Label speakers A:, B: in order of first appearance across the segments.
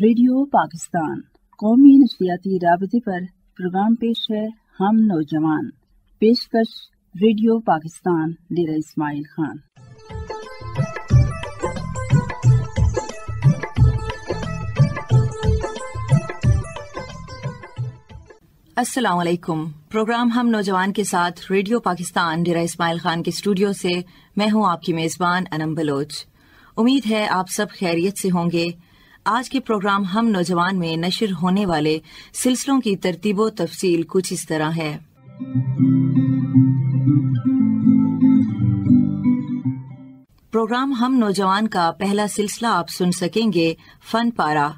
A: Radio Pakistan قومی نشریاتی رابطے پر programme پیش ہے ہم نوجوان. پیشکش ریڈیو پاکستان ڈیرہ اسماعیل خان.
B: السلام علیکم. پروگرام ہم نوجوان کے ساتھ ریڈیو پاکستان ڈیرہ اسماعیل خان کے اسٹوڈیو سے میں ہوں آپ کی میزبان انم بلوچ. امید ہے آپ سب خیریت سے ہوں گے. آج کے پروگرام ہم نوجوان میں نشر ہونے والے سلسلوں کی ترتیب و تفصیل کچھ اس طرح ہے. پروگرام ہم نوجوان کا پہلا سلسلہ آپ سن سکیں گے فن پارہ،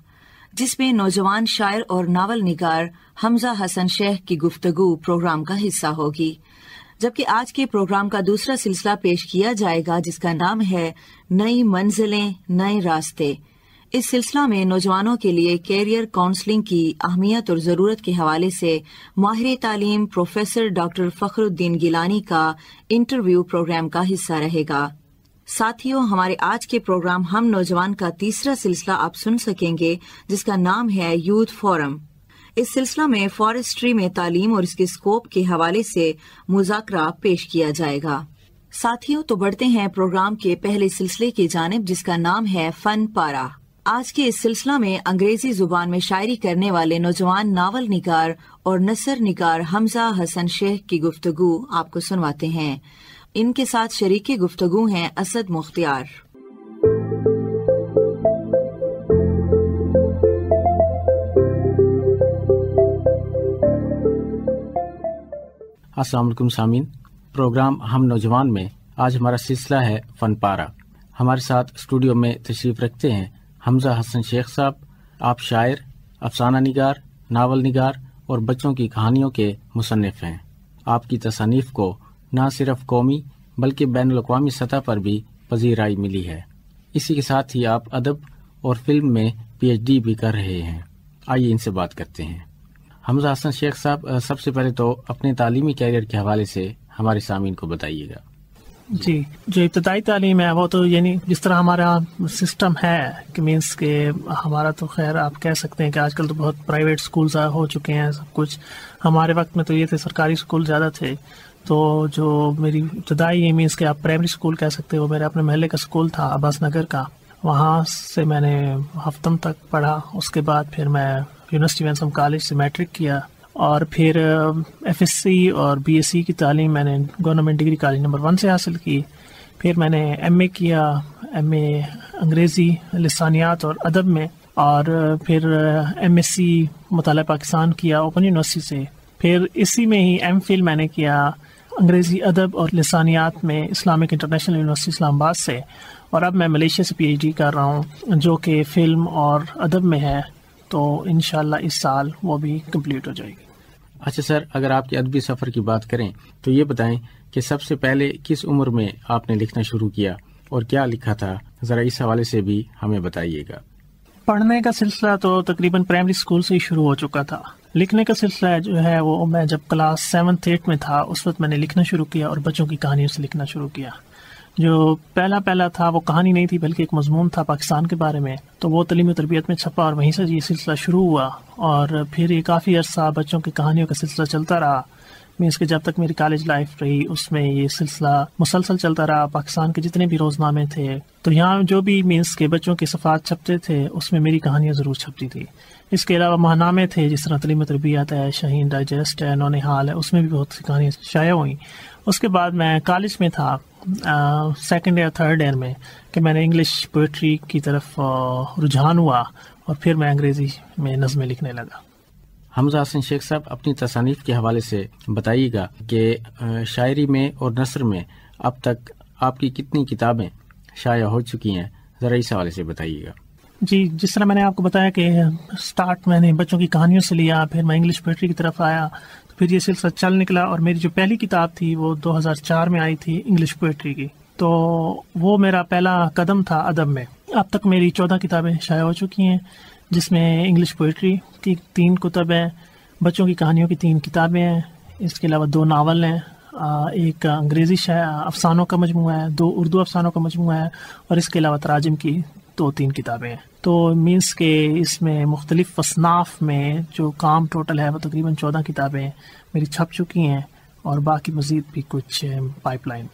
B: جس میں نوجوان شاعر اور ناول نگار حمزہ حسن شیخ کی گفتگو پروگرام کا حصہ ہوگی. جبکہ آج کے پروگرام کا دوسرا سلسلہ پیش کیا جائے گا جس کا نام ہے نئی منزلیں نئے راستے. اس سلسلہ میں نوجوانوں کے لیے کیریئر کاؤنسلنگ کی اہمیت اور ضرورت کے حوالے سے ماہر تعلیم پروفیسر ڈاکٹر فخر الدین گیلانی کا انٹرویو پروگرام کا حصہ رہے گا. ساتھیوں، ہمارے آج کے پروگرام ہم نوجوان کا تیسرا سلسلہ آپ سن سکیں گے جس کا نام ہے یوتھ فورم. اس سلسلہ میں فارسٹری میں تعلیم اور اس کے اسکوپ کے حوالے سے مذاکرہ پیش کیا جائے گا. ساتھیوں، تو بڑھتے ہیں پروگرام کے پہلے سلسلے کی جانب جس کا نام ہے فن پارہ. آج کے اس سلسلہ میں انگریزی زبان میں شاعری کرنے والے نوجوان ناول نگار اور نثر نگار حمزہ حسن شیخ کی گفتگو آپ کو سنواتے ہیں. ان کے ساتھ شریک گفتگو ہیں اسد مختار.
C: السلام علیکم سامعین. پروگرام ہم نوجوان میں آج ہمارا سلسلہ ہے فن پارہ. ہمارے ساتھ اسٹوڈیو میں تشریف رکھتے ہیں حمزہ حسن شیخ صاحب. آپ شاعر، افسانہ نگار، ناول نگار اور بچوں کی کہانیوں کے مصنف ہیں. آپ کی تصانیف کو نہ صرف قومی بلکہ بین الاقوامی سطح پر بھی پذیرائی ملی ہے. اسی کے ساتھ ہی آپ ادب اور فلم میں PhD بھی کر رہے ہیں. آئیے ان سے بات کرتے ہیں. حمزہ حسن شیخ صاحب، سب سے پہلے تو اپنے تعلیمی کیریئر کے حوالے سے ہمارے سامعین کو بتائیے گا.
D: جی، جو ابتدائی تعلیم ہے وہ تو یعنی جس طرح ہمارا سسٹم ہے کہ مینس کہ ہمارا تو خیر آپ کہہ سکتے ہیں کہ آج کل تو بہت پرائیویٹ اسکولز ہو چکے ہیں سب کچھ. ہمارے وقت میں تو یہ تھے سرکاری اسکول زیادہ تھے. تو جو میری ابتدائی یہ مینس کہ آپ پرائمری اسکول کہہ سکتے ہو، میرے اپنے محلے کا اسکول تھا عباس نگر کا. وہاں سے میں نے ہفتم تک پڑھا. اس کے بعد پھر میں یونیورسٹی وینسم کالج سے میٹرک کیا اور پھر FSc اور BSc کی تعلیم میں نے گورنمنٹ ڈگری کالج نمبر 1 سے حاصل کی. پھر میں نے MA کیا، MA انگریزی لسانیات اور ادب میں، اور پھر MSc مطالعہ پاکستان کیا اوپن یونیورسٹی سے. پھر اسی میں ہی MPhil میں نے کیا انگریزی ادب اور لسانیات میں اسلامک انٹرنیشنل یونیورسٹی اسلام آباد سے. اور اب میں ملیشیا سے PhD کر رہا ہوں جو کہ فلم اور ادب میں ہے. تو انشاءاللہ اس سال وہ بھی کمپلیٹ ہو جائے گی.
C: اچھا سر، اگر آپ کے ادبی سفر کی بات کریں تو یہ بتائیں کہ سب سے پہلے کس عمر میں آپ نے لکھنا شروع کیا اور کیا لکھا تھا؟ ذرا اس حوالے سے بھی ہمیں بتائیے گا.
D: پڑھنے کا سلسلہ تو تقریباً پرائمری اسکول سے ہی شروع ہو چکا تھا. لکھنے کا سلسلہ جو ہے وہ میں جب کلاس 7th 8th میں تھا اس وقت میں نے لکھنا شروع کیا اور بچوں کی کہانیوں سے لکھنا شروع کیا. جو پہلا تھا وہ کہانی نہیں تھی بلکہ ایک مضمون تھا پاکستان کے بارے میں. تو وہ تعلیم و تربیت میں چھپا اور وہیں سے یہ سلسلہ شروع ہوا. اور پھر یہ کافی عرصہ بچوں کی کہانیوں کا سلسلہ چلتا رہا. مینس کہ جب تک میری کالج لائف رہی اس میں یہ سلسلہ مسلسل چلتا رہا. پاکستان کے جتنے بھی روزنامے تھے تو یہاں جو بھی مینس کے بچوں کے صفحات چھپتے تھے اس میں میری کہانیاں ضرور چھپتی تھی. اس کے علاوہ ماہنامے تھے جس طرح تعلیم و تربیت ہے، شاہین ڈائجسٹ ہے، نونحال ہے، اس میں بھی بہت سی کہانیاں شائع ہوئیں. اس کے بعد میں کالج میں تھا 2nd یا 3rd ایئر میں کہ میں نے انگلش پوئٹری کی طرف رجحان ہوا اور پھر میں انگریزی میں نظمیں لکھنے لگا.
C: حمزہ حسن شیخ صاحب، اپنی تصانیف کے حوالے سے بتائیے گا کہ شاعری میں اور نثر میں اب تک آپ کی کتنی کتابیں شائع ہو چکی ہیں؟ ذرا اس حوالے سے بتائیے گا.
D: جی، جس طرح میں نے آپ کو بتایا کہ سٹارٹ میں نے بچوں کی کہانیوں سے لیا، پھر میں انگلش پوئٹری کی طرف آیا، تو پھر یہ سلسلہ چل نکلا. اور میری جو پہلی کتاب تھی وہ 2004 میں آئی تھی انگلش پوئٹری کی. تو وہ میرا پہلا قدم تھا ادب میں. اب تک میری 14 کتابیں شائع ہو چکی ہیں جس میں انگلش پوئٹری کی 3 کتب ہیں، بچوں کی کہانیوں کی 3 کتابیں ہیں، اس کے علاوہ 2 ناول ہیں، ایک انگریزی افسانوں کا مجموعہ ہے، 2 اردو افسانوں کا مجموعہ ہے، اور اس کے علاوہ تراجم کی 2-3 کتابیں ہیں. تو مینس کہ اس میں مختلف اصناف میں جو کام ٹوٹل ہے وہ تقریباً 14 کتابیں میری چھپ چکی ہیں اور باقی مزید بھی کچھ پائپ لائن.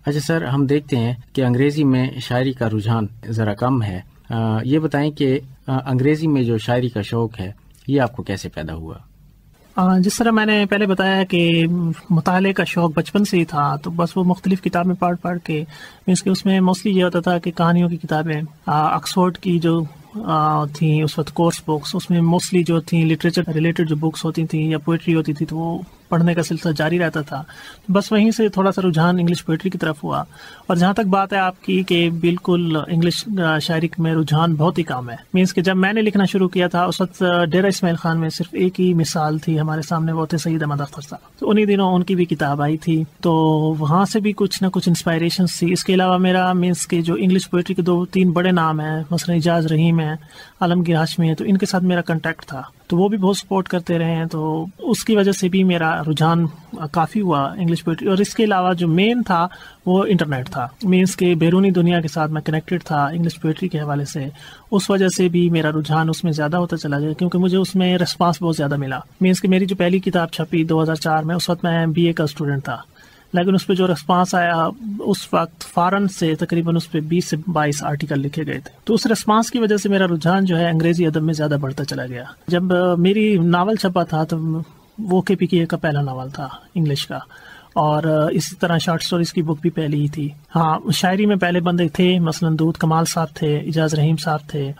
C: اچھا سر، ہم دیکھتے ہیں کہ انگریزی میں شاعری کا رجحان ذرا کم ہے. یہ بتائیں کہ انگریزی میں جو شاعری کا شوق ہے یہ آپ کو کیسے پیدا ہوا؟
D: جس طرح میں نے پہلے بتایا کہ مطالعے کا شوق بچپن سے ہی تھا، تو بس وہ مختلف کتابیں پڑھ کے مینس کہ اس میں موسٹلی یہ ہوتا تھا کہ کہانیوں کی کتابیں، آکسفورڈ کی جو تھیں اس وقت کورس بکس، اس میں موسٹلی جو تھیں لٹریچر ریلیٹڈ جو بکس ہوتی تھیں یا پوئٹری ہوتی تھی، تو وہ پڑھنے کا سلسلہ جاری رہتا تھا. بس وہیں سے تھوڑا سا رجحان انگلش پوئٹری کی طرف ہوا. اور جہاں تک بات ہے آپ کی کہ بالکل انگلش شاعری میں رجحان بہت ہی کم ہے. مینس کہ جب میں نے لکھنا شروع کیا تھا اس وقت ڈیرہ اسماعیل خان میں صرف ایک ہی مثال تھی ہمارے سامنے، وہ تھے سید احمد اختر صاحب. تو انہی دنوں ان کی بھی کتاب آئی تھی، تو وہاں سے بھی کچھ نہ کچھ انسپائریشنس تھی. اس کے علاوہ میرا مینس کہ جو انگلش پوئٹری کے 2-3 بڑے نام ہیں، مثلا اجاز رحیم ہے، عالمگیر ہاشمی ہے، تو ان کے ساتھ میرا کنٹیکٹ تھا، تو وہ بھی بہت سپورٹ کرتے رہے ہیں. تو اس کی وجہ سے بھی میرا رجحان کافی ہوا انگلش پوئٹری. اور اس کے علاوہ جو مین تھا وہ انٹرنیٹ تھا. مینس کہ بیرونی دنیا کے ساتھ میں کنیکٹڈ تھا انگلش پوئٹری کے حوالے سے، اس وجہ سے بھی میرا رجحان اس میں زیادہ ہوتا چلا گیا، کیونکہ مجھے اس میں ریسپانس بہت زیادہ ملا. مینس کہ میری جو پہلی کتاب چھپی 2004 میں، اس وقت میں BA کا اسٹوڈنٹ تھا، لیکن اس پہ جو ریسپانس آیا اس وقت فارن سے تقریباً اس پہ 20 سے 22 آرٹیکل لکھے گئے تھے. تو اس ریسپانس کی وجہ سے میرا رجحان جو ہے انگریزی ادب میں زیادہ بڑھتا چلا گیا. جب میری ناول چھپا تھا تو وہ KPKA کا پہلا ناول تھا انگلش کا، اور اسی طرح شارٹ سٹوریز کی بک بھی پہلی ہی تھی. ہاں، شاعری میں پہلے بندے تھے، مثلا دودھ کمال صاحب تھے، اجاز رحیم صاحب تھے،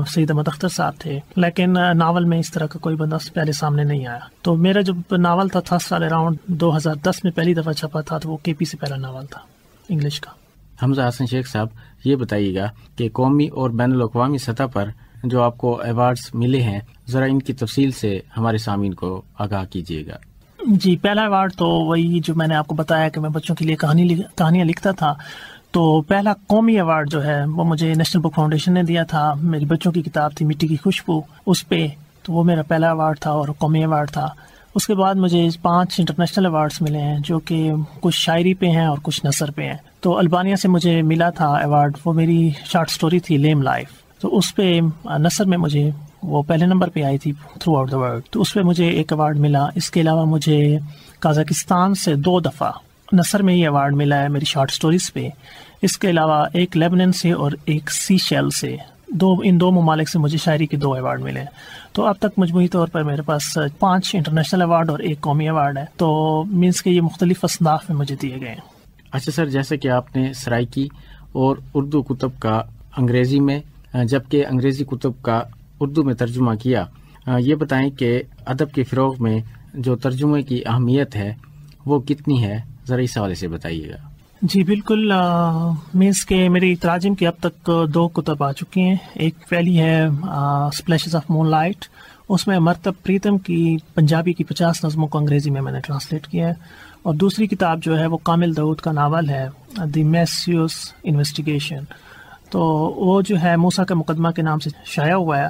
D: سید احمد اختر صاحب تھے، لیکن ناول میں اس طرح کا کوئی بندہ پہلے سامنے نہیں آیا. تو میرا جو ناول تھا تھا سال اراؤنڈ 2010 میں پہلی دفعہ چھپا تھا، تو وہ KP سے پہلا ناول تھا انگلش کا.
C: حمزہ حسن شیخ صاحب، یہ بتائیے گا کہ قومی اور بین الاقوامی سطح پر جو آپ کو ایوارڈز ملے ہیں، ذرا ان کی تفصیل سے ہمارے سامعین کو آگاہ کیجیے گا.
D: جی، پہلا ایوارڈ تو وہی جو میں نے آپ کو بتایا کہ میں بچوں کے لیے کہانیاں لکھتا تھا. تو پہلا قومی ایوارڈ جو ہے وہ مجھے نیشنل بک فاؤنڈیشن نے دیا تھا. میری بچوں کی کتاب تھی مٹی کی خوشبو، اس پہ، تو وہ میرا پہلا ایوارڈ تھا اور قومی ایوارڈ تھا. اس کے بعد مجھے 5 انٹرنیشنل ایوارڈز ملے ہیں، جو کہ کچھ شاعری پہ ہیں اور کچھ نثر پہ ہیں. تو البانیہ سے مجھے ملا تھا ایوارڈ، وہ میری شارٹ سٹوری تھی لیم لائف، تو اس پہ نثر میں مجھے وہ پہلے نمبر پہ آئی تھی تھرو آؤٹ دا ورلڈ، تو اس پہ مجھے ایک ایوارڈ ملا. اس کے علاوہ مجھے قازقستان سے 2 دفعہ نثر میں ہی ایوارڈ ملا ہے میری شارٹ سٹوریز پہ. اس کے علاوہ ایک لیبنن سے اور ایک سی شیل سے، ان 2 ممالک سے مجھے شاعری کے 2 ایوارڈ ملے. تو اب تک مجموعی طور پر میرے پاس 5 انٹرنیشنل ایوارڈ اور 1 قومی ایوارڈ ہے. تو مینس کہ یہ مختلف اصناف میں مجھے دیے گئے ہیں.
C: اچھا سر، جیسے کہ آپ نے سرائکی اور اردو کتب کا انگریزی میں، جبکہ انگریزی کتب کا اردو میں ترجمہ کیا، یہ بتائیں کہ ادب کے فروغ میں جو ترجمے کی اہمیت ہے وہ کتنی ہے، ذرا اس حوالے سے بتائیے گا.
D: جی بالکل، مینس کہ میری تراجم کی اب تک 2 کتب آ چکی ہیں. ایک پہلی ہے اسپلیشز آف مون لائٹ، اس میں مرتب پریتم کی پنجابی کی 50 نظموں کو انگریزی میں نے ٹرانسلیٹ کیا ہے. اور دوسری کتاب جو ہے وہ کامل داؤد کا ناول ہے دی میسیوس انویسٹیگیشن، تو وہ جو ہے موسیٰ کا مقدمہ کے نام سے شائع ہوا ہے.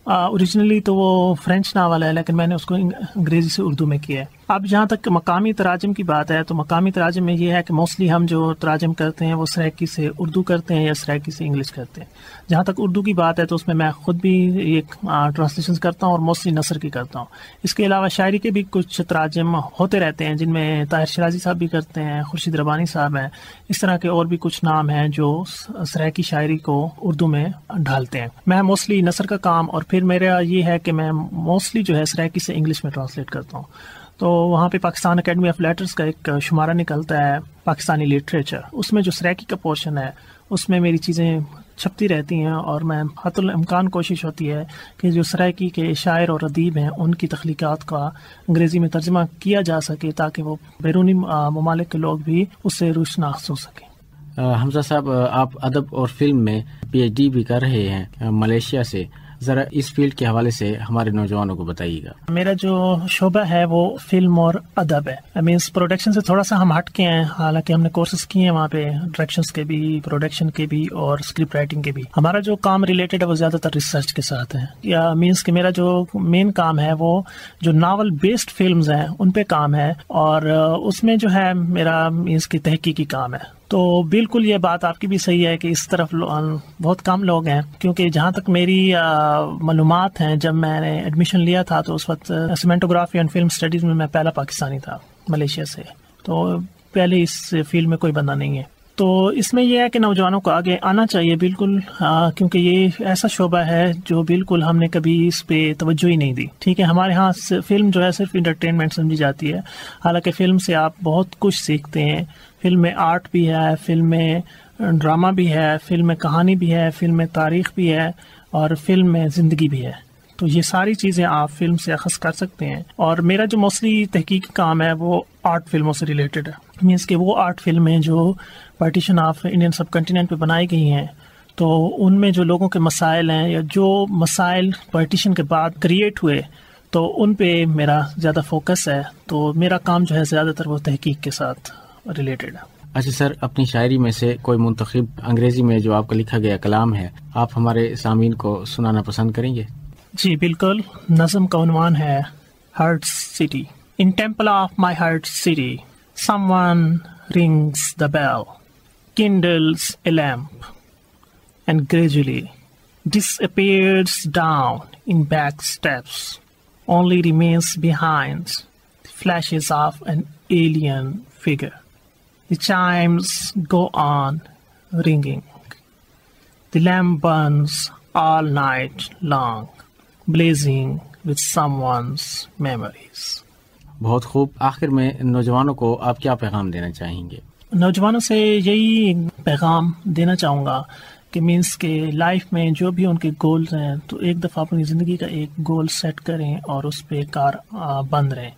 D: اوریجنلی تو وہ فرینچ ناول ہے، لیکن میں نے اس کو انگریزی سے اردو میں کیا ہے. اب جہاں تک مقامی تراجم کی بات ہے، تو مقامی تراجم میں یہ ہے کہ موسٹلی ہم جو تراجم کرتے ہیں وہ سرائکی سے اردو کرتے ہیں یا سرائکی سے انگلش کرتے ہیں. جہاں تک اردو کی بات ہے تو اس میں خود بھی یہ ٹرانسلیشن کرتا ہوں اور موسٹلی نثر کی کرتا ہوں. اس کے علاوہ شاعری کے بھی کچھ تراجم ہوتے رہتے ہیں، جن میں طاہر شیرازی صاحب بھی کرتے ہیں، خورشید ربانی صاحب ہیں، اس طرح کے اور بھی کچھ نام ہیں جو سرائکی شاعری کو اردو میں ڈھالتے ہیں. میں موسٹلی نثر کا کام، اور پھر میرا یہ ہے کہ میں موسٹلی جو ہے سرائکی سے انگلش میں ٹرانسلیٹ کرتا ہوں. تو وہاں پہ پاکستان اکیڈمی آف لیٹرز کا ایک شمارہ نکلتا ہے پاکستانی لٹریچر، اس میں جو سرائکی کا پورشن ہے اس میں میری چیزیں چھپتی رہتی ہیں، اور میں حتی الامکان کوشش ہوتی ہے کہ جو سرائکی کے شاعر اور ادیب ہیں ان کی تخلیقات کا انگریزی میں ترجمہ کیا جا سکے، تاکہ وہ بیرونی ممالک کے لوگ بھی اس سے روشناس ہو سکیں.
C: حمزہ صاحب، آپ ادب اور فلم میں PhD بھی کر رہے ہیں ملیشیا سے، ذرا اس فیلڈ کے حوالے سے ہمارے نوجوانوں کو بتائیے گا.
D: میرا جو شعبہ ہے وہ فلم اور ادب ہے. مینس پروڈکشن سے تھوڑا سا ہم ہٹ کے ہیں، حالانکہ ہم نے کورسز کیے ہیں وہاں پہ ڈائریکشنز کے بھی، پروڈکشن کے بھی اور اسکرپٹ رائٹنگ کے بھی. ہمارا جو کام ریلیٹڈ ہے وہ زیادہ تر ریسرچ کے ساتھ ہے، یا مینس کہ میرا جو مین کام ہے وہ جو ناول بیسڈ فلمز ہیں ان پہ کام ہے، اور اس میں جو ہے میرا مینس کی تحقیقی کام ہے. تو بالکل یہ بات آپ کی بھی صحیح ہے کہ اس طرف بہت کم لوگ ہیں، کیونکہ جہاں تک میری معلومات ہیں، جب میں نے ایڈمیشن لیا تھا تو اس وقت سینماٹوگرافی اینڈ فلم اسٹڈیز میں پہلا پاکستانی تھا ملیشیا سے، تو پہلے اس فیلڈ میں کوئی بندہ نہیں ہے. تو اس میں یہ ہے کہ نوجوانوں کو آگے آنا چاہیے بالکل، کیونکہ یہ ایسا شعبہ ہے جو بالکل ہم نے کبھی اس پہ توجہ ہی نہیں دی. ٹھیک ہے، ہمارے ہاں فلم جو ہے صرف انٹرٹینمنٹ سمجھی جاتی ہے، حالانکہ فلم سے آپ بہت کچھ سیکھتے ہیں. فلم میں آرٹ بھی ہے، فلم میں ڈرامہ بھی ہے، فلم میں کہانی بھی ہے، فلم میں تاریخ بھی ہے، اور فلم میں زندگی بھی ہے. تو یہ ساری چیزیں آپ فلم سے اخذ کر سکتے ہیں. اور میرا جو موسٹلی تحقیق کام ہے وہ آرٹ فلموں سے ریلیٹڈ ہے، مینس کہ وہ آرٹ فلمیں جو پارٹیشن آف انڈین سب کنٹیننٹ پہ بنائی گئی ہیں، تو ان میں جو لوگوں کے مسائل ہیں یا جو مسائل پارٹیشن کے بعد کریٹ ہوئے، تو ان پہ میرا زیادہ فوکس ہے. تو میرا کام جو ہے زیادہ تر وہ تحقیق کے ساتھ ریلیٹڈ ہے.
C: اچھا سر، اپنی شاعری میں سے کوئی منتخب انگریزی میں جو آپ کا لکھا گیا کلام ہے، آپ ہمارے سامعین کو سنانا پسند کریں گے؟
D: جی بالکل. نظم کا عنوان ہے heart city. In temple of my heart city someone rings the bell, kindles a lamp, and gradually disappears down in back steps. Only remains behind the flashes of an alien figure. The chimes go on ringing. The lamp burns all night long, blazing with someone's memories.
C: بہت خوب. آخر میں نوجوانوں کو آپ کیا پیغام دینا چاہیں گے؟
D: نوجوانوں سے یہی پیغام دینا چاہوں گا کہ مینس کہ لائف میں جو بھی ان کے گولز ہیں تو ایک دفعہ اپنی زندگی کا ایک گول سیٹ کریں اور اس پہ کار بند رہیں،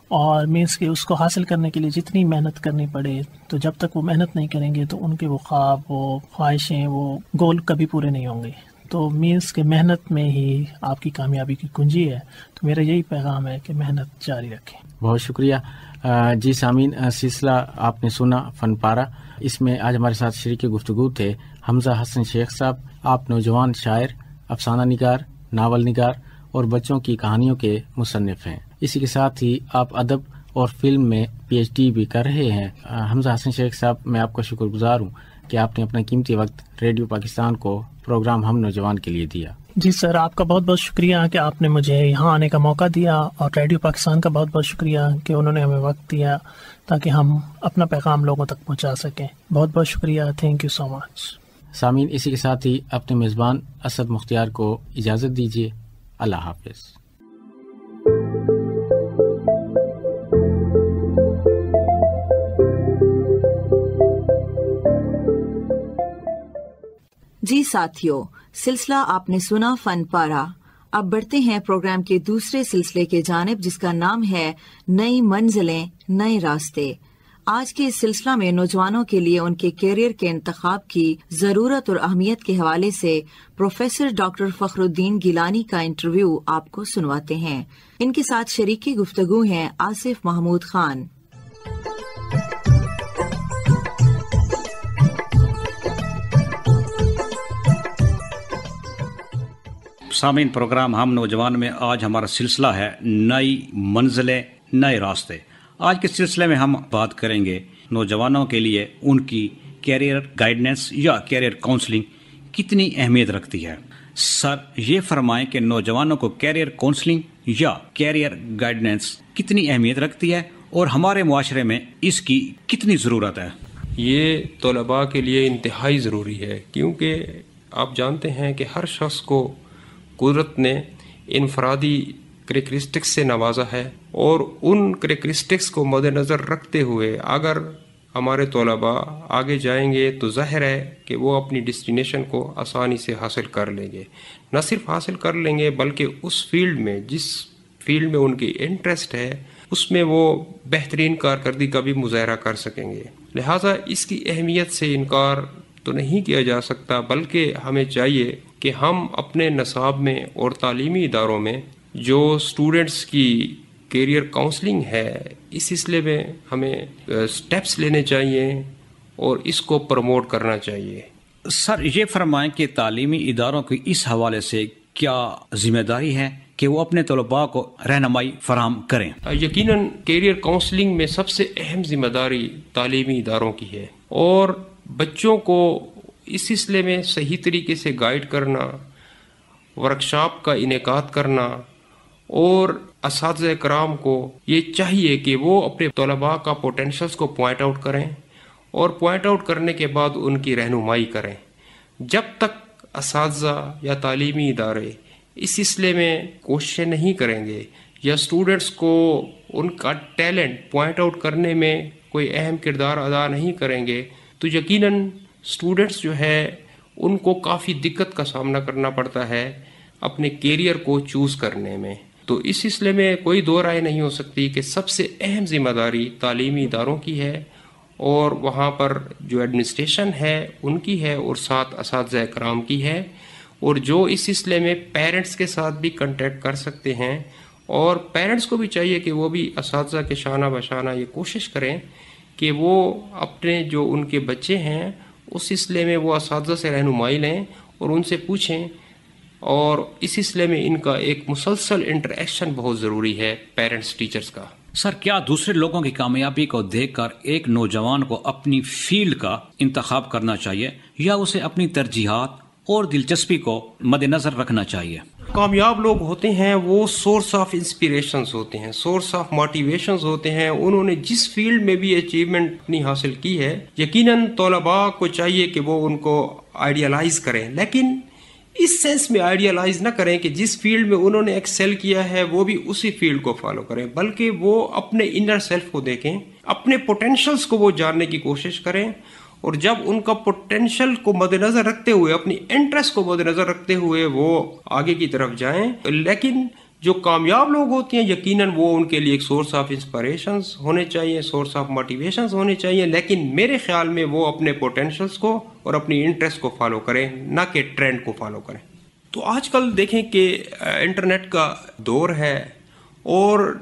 D: اور مینس کہ اس کو حاصل کرنے کے لیے جتنی محنت کرنی پڑے، تو جب تک وہ محنت نہیں کریں گے تو ان کے وہ خواب، وہ خواہشیں، وہ گول کبھی پورے نہیں ہوں گے. تو مینس کہ محنت میں ہی آپ کی کامیابی کی کنجی ہے. تو میرا یہی پیغام ہے کہ محنت جاری رکھیں.
C: بہت شکریہ. جی سامعین، سلسلہ آپ نے سنا فن پارہ. اس میں آج ہمارے ساتھ شریک گفتگو تھے حمزہ حسن شیخ صاحب. آپ نوجوان شاعر، افسانہ نگار، ناول نگار اور بچوں کی کہانیوں کے مصنف ہیں. اسی کے ساتھ ہی آپ ادب اور فلم میں پی ایچ ڈی بھی کر رہے ہیں. حمزہ حسن شیخ صاحب، میں آپ کا شکر گزار ہوں کہ آپ نے اپنا قیمتی وقت ریڈیو پاکستان کو پروگرام ہم نوجوان کے لیے دیا.
D: جی سر، آپ کا بہت بہت شکریہ کہ آپ نے مجھے یہاں آنے کا موقع دیا، اور ریڈیو پاکستان کا بہت بہت شکریہ کہ انہوں نے ہمیں وقت دیا تاکہ ہم اپنا پیغام لوگوں تک پہنچا سکیں. بہت بہت شکریہ. تھینک یو سو مچ.
C: سامعین، اسی کے ساتھ ہی اپنے میزبان اسد مختار کو اجازت دیجیے. اللہ حافظ.
B: جی ساتھیو، سلسلہ آپ نے سنا فن پارہ. اب بڑھتے ہیں پروگرام کے دوسرے سلسلے کی جانب، جس کا نام ہے نئی منزلیں نئے راستے. آج کے اس سلسلہ میں نوجوانوں کے لیے ان کے کیریئر کے انتخاب کی ضرورت اور اہمیت کے حوالے سے پروفیسر ڈاکٹر فخر الدین گیلانی کا انٹرویو آپ کو سنواتے ہیں. ان کے ساتھ شریکی گفتگو ہیں آصف محمود خان.
E: سامعین، پروگرام ہم نوجوان میں آج ہمارا سلسلہ ہے نئی منزلیں نئے راستے. آج کے سلسلے میں ہم بات کریں گے نوجوانوں کے لیے ان کی کیریئر گائیڈنس یا کیریئر کاؤنسلنگ کتنی اہمیت رکھتی ہے. سر، یہ فرمائیں کہ نوجوانوں کو کیریئر کاؤنسلنگ یا کیریئر گائیڈنس کتنی اہمیت رکھتی ہے اور ہمارے معاشرے میں اس کی کتنی ضرورت ہے؟
F: یہ طلباء کے لیے انتہائی ضروری ہے، کیونکہ آپ جانتے ہیں کہ ہر شخص کو قدرت نے انفرادی کریکٹرسٹکس سے نوازا ہے، اور ان کریکٹرسٹکس کو مد نظر رکھتے ہوئے اگر ہمارے طلباء آگے جائیں گے تو ظاہر ہے کہ وہ اپنی ڈیسٹینیشن کو آسانی سے حاصل کر لیں گے. نہ صرف حاصل کر لیں گے بلکہ اس فیلڈ میں، جس فیلڈ میں ان کی انٹرسٹ ہے، اس میں وہ بہترین کارکردگی کا بھی مظاہرہ کر سکیں گے. لہٰذا اس کی اہمیت سے انکار تو نہیں کیا جا سکتا، بلکہ ہمیں چاہیے کہ ہم اپنے نصاب میں اور تعلیمی اداروں میں جو اسٹوڈنٹس کی کیریئر کاؤنسلنگ ہے، اس سلسلے میں ہمیں سٹیپس لینے چاہیے اور اس کو پروموٹ کرنا چاہیے.
E: سر، یہ فرمائیں کہ تعلیمی اداروں کی اس حوالے سے کیا ذمہ داری ہے کہ وہ اپنے طلباء کو رہنمائی فراہم کریں؟
F: یقیناً کیریئر کاؤنسلنگ میں سب سے اہم ذمہ داری تعلیمی اداروں کی ہے، اور بچوں کو اس سلسلے میں صحیح طریقے سے گائیڈ کرنا، ورکشاپ کا انعقاد کرنا، اور اساتذہ کرام کو یہ چاہیے کہ وہ اپنے طلباء کا پوٹینشلز کو پوائنٹ آؤٹ کریں، اور پوائنٹ آؤٹ کرنے کے بعد ان کی رہنمائی کریں۔ جب تک اساتذہ یا تعلیمی ادارے اس سلسلے میں کوششیں نہیں کریں گے یا اسٹوڈنٹس کو ان کا ٹیلنٹ پوائنٹ آؤٹ کرنے میں کوئی اہم کردار ادا نہیں کریں گے، تو یقیناً اسٹوڈنٹس جو ہے ان کو کافی دقت کا سامنا کرنا پڑتا ہے اپنے کیریئر کو چوز کرنے میں۔ تو اس سلسلے میں کوئی دو رائے نہیں ہو سکتی کہ سب سے اہم ذمہ داری تعلیمی اداروں کی ہے، اور وہاں پر جو ایڈمنسٹریشن ہے ان کی ہے، اور ساتھ اساتذہ کرام کی ہے، اور جو اس سلسلے میں پیرنٹس کے ساتھ بھی کنٹیکٹ کر سکتے ہیں، اور پیرنٹس کو بھی چاہیے کہ وہ بھی اساتذہ کے شانہ بشانہ یہ کوشش کریں کہ وہ اپنے جو ان کے بچے ہیں اس سلسلے میں وہ اساتذہ سے رہنمائی لیں اور ان سے پوچھیں، اور اس سلسلے میں ان کا ایک مسلسل انٹریکشن بہت ضروری ہے پیرنٹس ٹیچرز کا۔
E: سر، کیا دوسرے لوگوں کی کامیابی کو دیکھ کر ایک نوجوان کو اپنی فیلڈ کا انتخاب کرنا چاہیے، یا اسے اپنی ترجیحات اور دلچسپی کو مد نظر رکھنا چاہیے؟
F: کامیاب لوگ ہوتے ہیں وہ سورس آف انسپریشنز ہوتے ہیں، سورس آف موٹیویشنز ہوتے ہیں، انہوں نے جس فیلڈ میں بھی اچیومنٹ اپنی حاصل کی ہے، یقیناً طلباء کو چاہیے کہ وہ ان کو آئیڈیالائز کریں، لیکن اس سینس میں آئیڈیالائز نہ کریں کہ جس فیلڈ میں انہوں نے ایکسل کیا ہے وہ بھی اسی فیلڈ کو فالو کریں، بلکہ وہ اپنے انر سیلف کو دیکھیں، اپنے پوٹینشلز کو وہ جاننے کی کوشش کریں، اور جب ان کا پوٹینشل کو مد نظر رکھتے ہوئے، اپنی انٹرسٹ کو مد نظر رکھتے ہوئے وہ آگے کی طرف جائیں۔ لیکن جو کامیاب لوگ ہوتے ہیں یقیناً وہ ان کے لیے ایک سورس آف انسپریشنز ہونے چاہیے، سورس آف موٹیویشنز ہونے چاہیے، لیکن میرے خیال میں وہ اپنے پوٹینشلز کو اور اپنی انٹرسٹ کو فالو کریں، نہ کہ ٹرینڈ کو فالو کریں۔ تو آج کل دیکھیں کہ انٹرنیٹ کا دور ہے، اور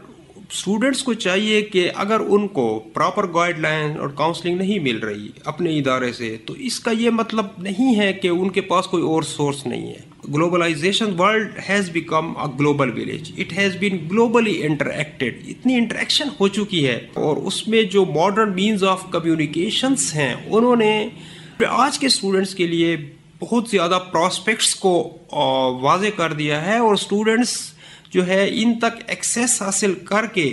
F: اسٹوڈنٹس کو چاہیے کہ اگر ان کو پراپر گائیڈ لائن اور کاؤنسلنگ نہیں مل رہی اپنے ادارے سے، تو اس کا یہ مطلب نہیں ہے کہ ان کے پاس کوئی اور سورس نہیں ہے۔ Globalization world has become a global village, it has been globally interacted, اتنی انٹریکشن ہو چکی ہے، اور اس میں جو ماڈرن مینز آف کمیونیکیشنس ہیں انہوں نے آج کے اسٹوڈنٹس کے لیے بہت زیادہ پراسپیکٹس کو واضح کر دیا ہے، اور اسٹوڈنٹس جو ہے ان تک ایکسیس حاصل کر کے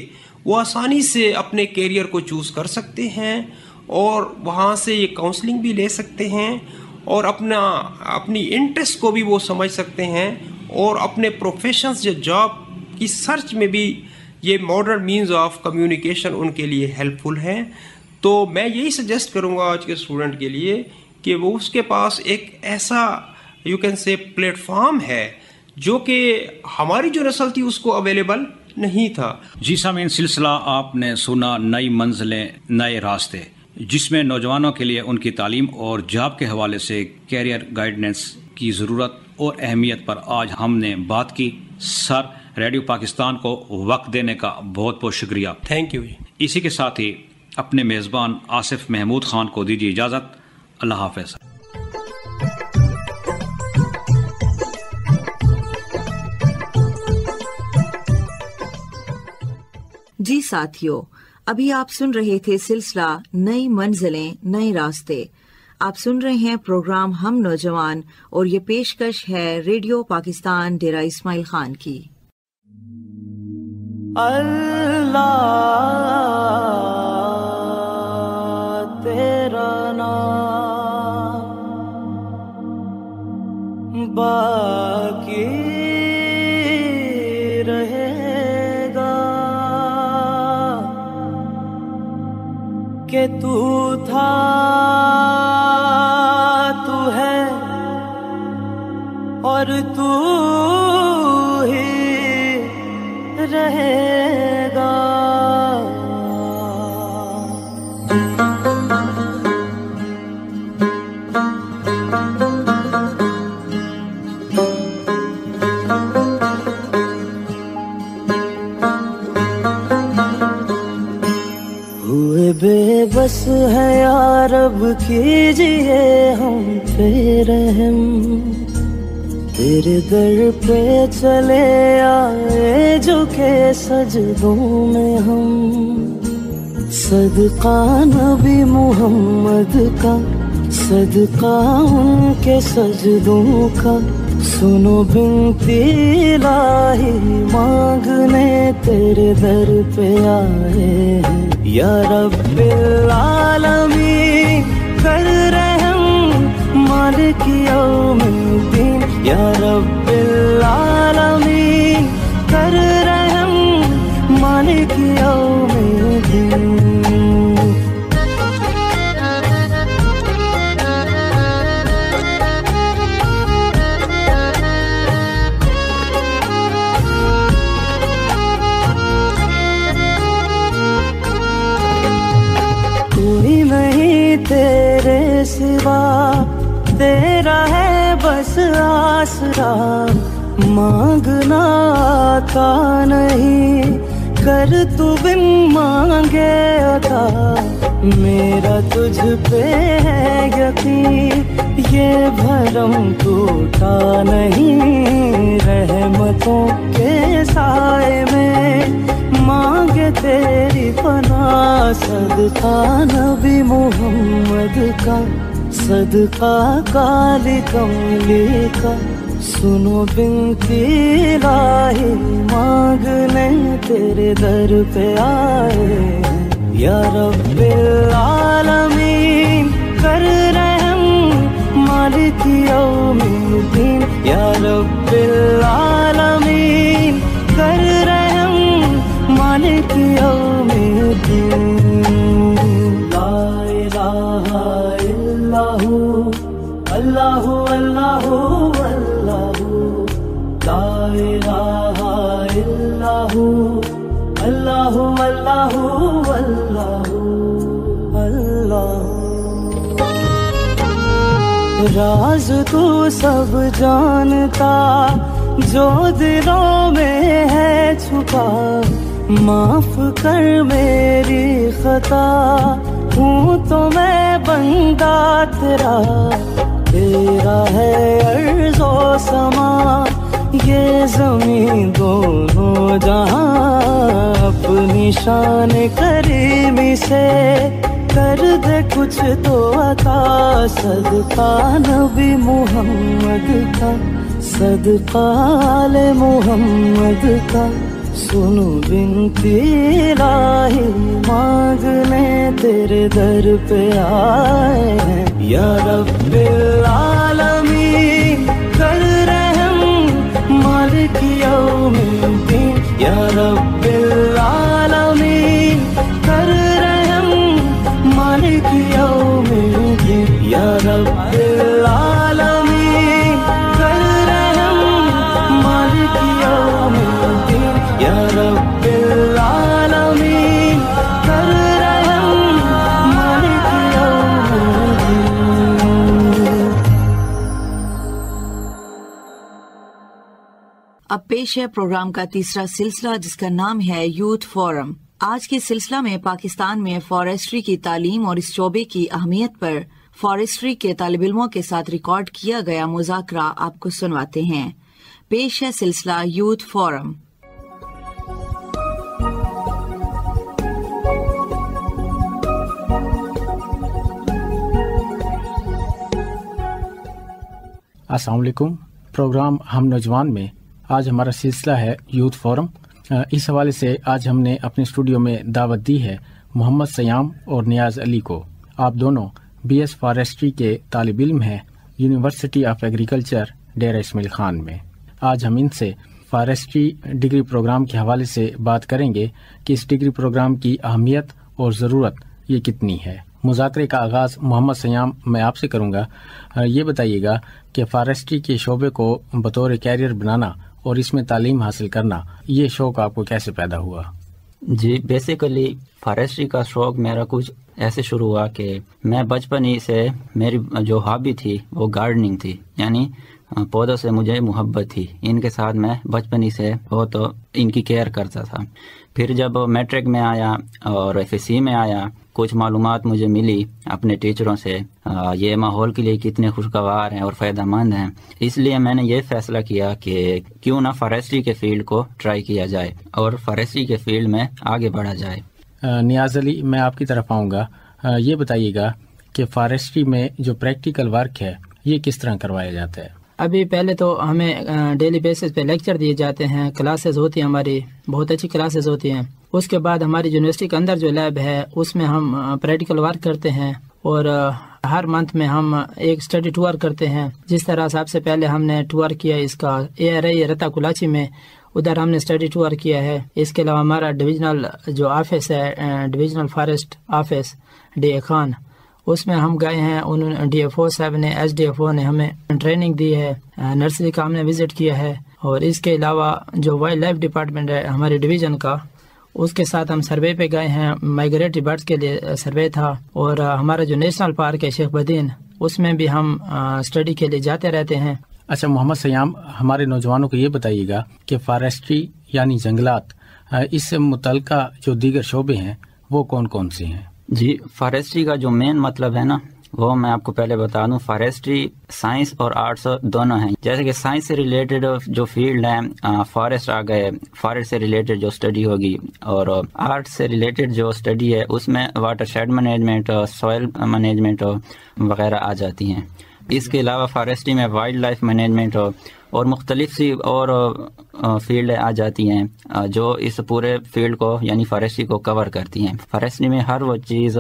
F: وہ آسانی سے اپنے کیریئر کو چوز کر سکتے ہیں، اور وہاں سے یہ کاؤنسلنگ بھی لے سکتے ہیں، اور اپنی انٹرسٹ کو بھی وہ سمجھ سکتے ہیں، اور اپنے پروفیشنز یا جاب کی سرچ میں بھی یہ modern means of communication in کے لیے ہیلپ فل ہیں۔ تو میں یہی سجیسٹ کروں گا آج کے اسٹوڈنٹ کے لیے کہ وہ اس کے پاس ایک ایسا you can say plate form ہے جو کہ ہماری جو نسل تھی اس کو اویلیبل نہیں تھا۔
E: جی سامعین، سلسلہ آپ نے سنا نئی منزلیں نئے راستے، جس میں نوجوانوں کے لیے ان کی تعلیم اور جاب کے حوالے سے کیریئر گائیڈنس کی ضرورت اور اہمیت پر آج ہم نے بات کی۔ سر، ریڈیو پاکستان کو وقت دینے کا بہت بہت شکریہ۔
F: Thank you.
E: اسی کے ساتھ ہی اپنے میزبان آصف محمود خان کو دیجیے اجازت۔ اللہ حافظ۔
B: جی ساتھیو، ابھی آپ سن رہے تھے سلسلہ نئی منزلیں نئے راستے۔ آپ سن رہے ہیں پروگرام ہم نوجوان، اور یہ پیشکش ہے ریڈیو پاکستان ڈیرہ اسماعیل خان کی۔
G: اللہ تیرا نام باقی رہے گا کہ تو تھا، تو ہے اور تو ہی رہے گا۔ ہوئے بے بس ہے یا رب کیجئے ہم پہ رحم، تیرے در پہ چلے آئے جو کہ سجدوں میں ہم، صدقہ نبی محمد کا، صدقہ ان کے سجدوں کا، سنو بنتی الہی مانگنے تیرے در پہ آئے ہیں، یا رب العالمین کر رحم مالک یوم الدین، یا رب العالمین کر رحم مالک یوم الدین۔ کوئی نہیں تیرے سوا، تیرا ہے بس آسرا، مانگنا آتا نہیں، کر تو بن مانگے عطا، میرا تجھ پہ ہے یقین، یہ بھرم ٹوٹا نہیں، رحمتوں کے سائے میں مانگے تیری پناہ، صدقہ نبی محمد کا، صدقہ کالی کملی کا، سنو بنتی الہی مانگنے تیرے در پہ آئے، یا رب العالمین کر رحم مالک یوم الدین، یا رب العالمین کر رحم مالک یوم الدین۔ لا الہ الا ہو اللہ اللہ اللہ، لا الہ الا ہو اللہ اللہ اللہ اللہ۔ راز تو سب جانتا جو دلوں میں ہے چھپا، معاف کر میری خطا، ہوں تو میں بندہ تیرا، تیرا ہے ارض و سما، یہ زمین دونوں جہاں، اپنی شان کریمی سے کر دے کچھ تو عطا، صدقہ نبی محمد کا، صدقہ آل محمد کا، سنو بنتی الہی مانگنے تیرے در پہ آئے ہیں، یا رب العالمین کر رحم مالک یوم الدین، یا رب العالمین کر رحم مالک یوم الدین، یا رب العالمین کر رحم مالک یوم الدین، یا رب العالمین کر رحم مالک یوم الدین۔
B: اب پیش ہے پروگرام کا تیسرا سلسلہ جس کا نام ہے یوتھ فورم۔ آج کے سلسلہ میں پاکستان میں فارسٹری کی تعلیم اور اس شعبے کی اہمیت پر فارسٹری کے طالب علموں کے ساتھ ریکارڈ کیا گیا مذاکرہ آپ کو سنواتے ہیں۔ پیش ہے سلسلہ یوتھ فورم۔
C: السلام علیکم۔ پروگرام ہم نوجوان میں آج ہمارا سلسلہ ہے یوتھ فورم۔ اس حوالے سے آج ہم نے اپنے اسٹوڈیو میں دعوت دی ہے محمد سیام اور نیاز علی کو۔ آپ دونوں بی ایس فارسٹری کے طالب علم ہیں university of agriculture Dera Ismail Khan میں۔ آج ہم ان سے فارسٹری ڈگری پروگرام کے حوالے سے بات کریں گے کہ اس ڈگری پروگرام کی اہمیت اور ضرورت یہ کتنی ہے۔ مذاکرے کا آغاز محمد سیام میں آپ سے کروں گا۔ یہ بتائیے گا کہ فارسٹری کے شعبے کو بطور کیریئر بنانا اور اس میں تعلیم حاصل کرنا، یہ شوق آپ کو کیسے پیدا ہوا؟
H: جی بیسیکلی فارسٹری کا شوق میرا کچھ ایسے شروع ہوا کہ میں بچپن ہی سے میری جو ہابی تھی وہ گارڈننگ تھی، یعنی پودوں سے مجھے محبت تھی، ان کے ساتھ میں بچپن ہی سے بہت ان کی کیئر کرتا تھا۔ پھر جب میٹرک میں آیا اور ایف ایس سی میں آیا، کچھ معلومات مجھے ملی اپنے ٹیچروں سے، یہ ماحول کے لیے کتنے خوشگوار ہیں اور فائدہ مند ہیں، اس لیے میں نے یہ فیصلہ کیا کہ کیوں نہ فارسٹری کے فیلڈ کو ٹرائی کیا جائے اور فارسٹری کے فیلڈ میں آگے بڑھا جائے۔
C: نیاز علی، میں آپ کی طرف آؤں گا. یہ بتائیے گا کہ فارسٹری میں جو پریکٹیکل ورک ہے یہ کس طرح کروایا جاتا ہے؟
I: ابھی پہلے تو ہمیں ڈیلی بیسس پہ لیکچر دیے جاتے ہیں، کلاسز ہوتی ہیں، ہماری بہت اچھی کلاسز ہوتی ہیں. اس کے بعد ہماری یونیورسٹی کے اندر جو لیب ہے اس میں ہم پریکٹیکل ورک کرتے ہیں، اور ہر منتھ میں ہم ایک اسٹڈی ٹور کرتے ہیں. جس طرح سب سے پہلے ہم نے ٹور کیا اس کا ARI رتا کلاچی میں، ادھر ہم نے اسٹڈی ٹور کیا ہے. اس کے علاوہ ہمارا ڈویژنل جو آفس ہے، divisional forest office DA Khan, اس میں ہم گئے ہیں. انہوں نے DFO صاحب نے، SDFO نے ہمیں ٹریننگ دی ہے. نرسری کا ہم نے وزٹ کیا ہے. اور اس کے علاوہ جو وائلڈ لائف ڈپارٹمنٹ ہے ہمارے ڈویژن کا، اس کے ساتھ ہم سروے پہ گئے ہیں. مائگریٹری برڈز کے لیے سروے تھا. اور ہمارا جو نیشنل پارک ہے شیخ بدین، اس میں بھی ہم اسٹڈی کے لیے جاتے رہتے ہیں.
C: اچھا محمد سیام، ہمارے نوجوانوں کو یہ بتائیے گا کہ فارسٹری یعنی جنگلات، اس سے متعلقہ جو دیگر شعبے ہیں وہ کون کون سے ہیں؟
H: جی، فارسٹری کا جو مین مطلب ہے نا، وہ میں آپ کو پہلے بتا دوں. فارسٹری سائنس اور آرٹس دونوں ہیں. جیسے کہ سائنس سے ریلیٹڈ جو فیلڈ ہے، فارسٹ آ گئے، فارسٹ سے ریلیٹڈ جو اسٹڈی ہوگی. اور آرٹس سے ریلیٹڈ جو اسٹڈی ہے اس میں watershed management, soil management وغیرہ آ جاتی ہیں. اس کے علاوہ فارسٹری میں وائلڈ لائف مینجمنٹ اور مختلف سی اور فیلڈ آ جاتی ہیں جو اس پورے فیلڈ کو یعنی فارسٹری کو کور کرتی ہیں. فارسٹری میں ہر وہ چیز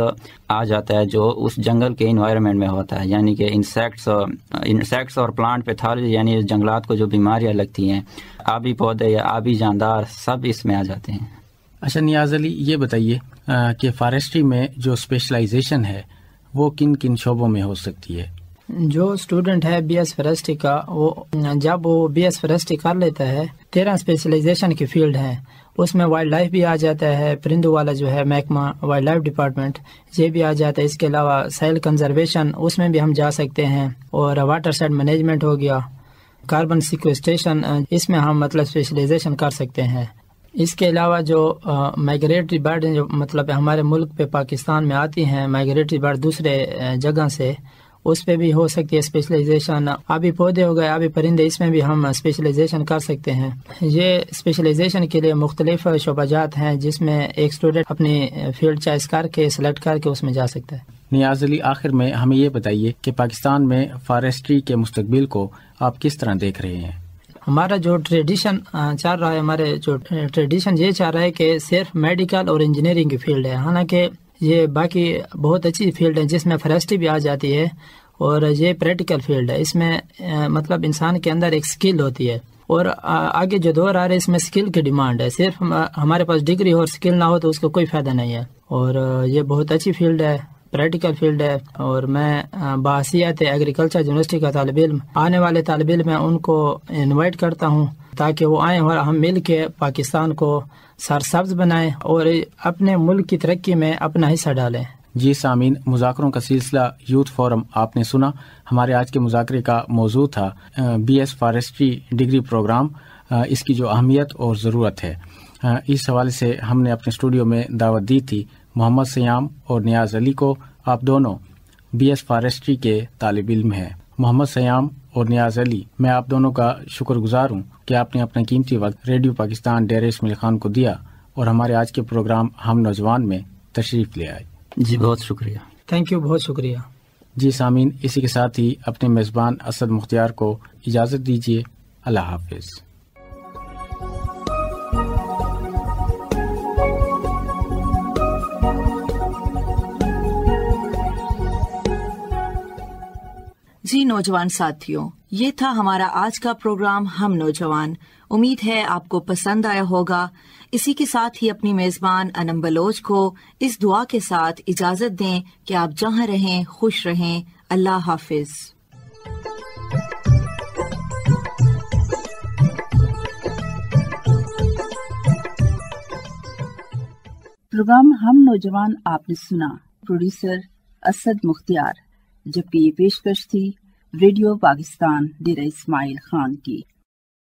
H: آ جاتا ہے جو اس جنگل کے انوائرمنٹ میں ہوتا ہے، یعنی کہ انسیکٹس اور پلانٹ پیتھولوجی، یعنی جنگلات کو جو بیماریاں لگتی ہیں، آبی پودے یا آبی جاندار سب اس میں آ جاتے ہیں.
C: اچھا نیاز علی، یہ بتائیے کہ فارسٹری میں جو اسپیشلائزیشن ہے وہ کن کن شعبوں میں ہو سکتی ہے؟
I: جو اسٹوڈنٹ ہے BS فارسٹری کا، وہ جب وہ BS فارسٹری کر لیتا ہے، 13 اسپیشلائزیشن کی فیلڈ ہیں. اس میں وائلڈ لائف بھی آ جاتا ہے، پرندوں والا جو ہے محکمہ وائلڈ لائف ڈپارٹمنٹ، یہ بھی آ جاتا ہے. اس کے علاوہ سائل کنزرویشن، اس میں بھی ہم جا سکتے ہیں. اور واٹر سیڈ مینجمنٹ ہو گیا، کاربن سیکویسٹریشن، اس میں ہم مطلب اسپیشلائزیشن کر سکتے ہیں. اس کے علاوہ جو مائگریٹری برڈ جو مطلب ہمارے ملک پہ پاکستان میں آتی ہیں، مائگریٹری برڈ دوسرے جگہ سے، اس پہ بھی ہو سکتی ہے اسپیشلائزیشن. آبی پودے ہو گئے، آبی پرندے، اس میں بھی ہم اسپیشلائزیشن کر سکتے ہیں. یہ اسپیشلائزیشن کے لیے مختلف شعبہ جات ہیں جس میں ایک اسٹوڈنٹ اپنی فیلڈ چوائس کر کے سلیکٹ کر کے اس میں جا سکتا ہے.
C: نیاز علی، آخر میں ہمیں یہ بتائیے کہ پاکستان میں فارسٹری کے مستقبل کو آپ کس طرح دیکھ رہے ہیں؟
I: ہمارا جو ٹریڈیشن چل رہا ہے، ہمارے جو ٹریڈیشن یہ چل رہا ہے کہ صرف میڈیکل اور انجینئرنگ کی فیلڈ ہے. حالانکہ یہ باقی بہت اچھی فیلڈ ہے جس میں فارسٹری بھی آ جاتی ہے، اور یہ پریکٹیکل فیلڈ ہے. اس میں مطلب انسان کے اندر ایک سکل ہوتی ہے، اور آگے جو دور آ رہا ہے اس میں سکل کی ڈیمانڈ ہے. صرف ہمارے پاس ڈگری ہو اور سکل نہ ہو تو اس کو کوئی فائدہ نہیں ہے. اور یہ بہت اچھی فیلڈ ہے، پریکٹیکل فیلڈ ہے. اور میں بحیثیت ایگریکلچر یونیورسٹی کا طالب علم، آنے والے طالب علم میں ان کو انوائٹ کرتا ہوں تاکہ وہ آئیں اور ہم مل کے پاکستان کو سرسبز بنائیں اور اپنے ملک کی ترقی میں اپنا حصہ ڈالیں.
C: جی سامعین، مذاکروں کا سلسلہ یوتھ فورم آپ نے سنا. ہمارے آج کے مذاکرے کا موضوع تھا BS فارسٹری ڈگری پروگرام، اس کی جو اہمیت اور ضرورت ہے. اس حوالے سے ہم نے اپنے اسٹوڈیو میں دعوت دی تھی محمد سیام اور نیاز علی کو. آپ دونوں BS فارسٹری کے طالب علم ہیں. محمد سیام اور نیاز علی، میں آپ دونوں کا شکر گزار ہوں کہ آپ نے اپنا قیمتی وقت ریڈیو پاکستان ڈیرہ اسماعیل خان کو دیا اور ہمارے آج کے پروگرام ہم نوجوان میں تشریف لے آئے.
H: جی بہت شکریہ.
I: تھینک یو، بہت شکریہ.
C: جی سامعین، اسی کے ساتھ ہی اپنے میزبان اسد مختار کو اجازت دیجیے. اللہ حافظ.
B: جی نوجوان ساتھیوں، یہ تھا ہمارا آج کا پروگرام ہم نوجوان. امید ہے آپ کو پسند آیا ہوگا. اسی کے ساتھ ہی اپنی میزبان انم بلوچ کو اس دعا کے ساتھ اجازت دیں کہ آپ جہاں رہیں خوش رہیں. اللہ حافظ.
A: پروگرام ہم نوجوان آپ نے سنا. پروڈیوسر اسد مختار، جبکہ یہ پیشکش تھی ریڈیو پاکستان ڈیرہ اسماعیل خان کی.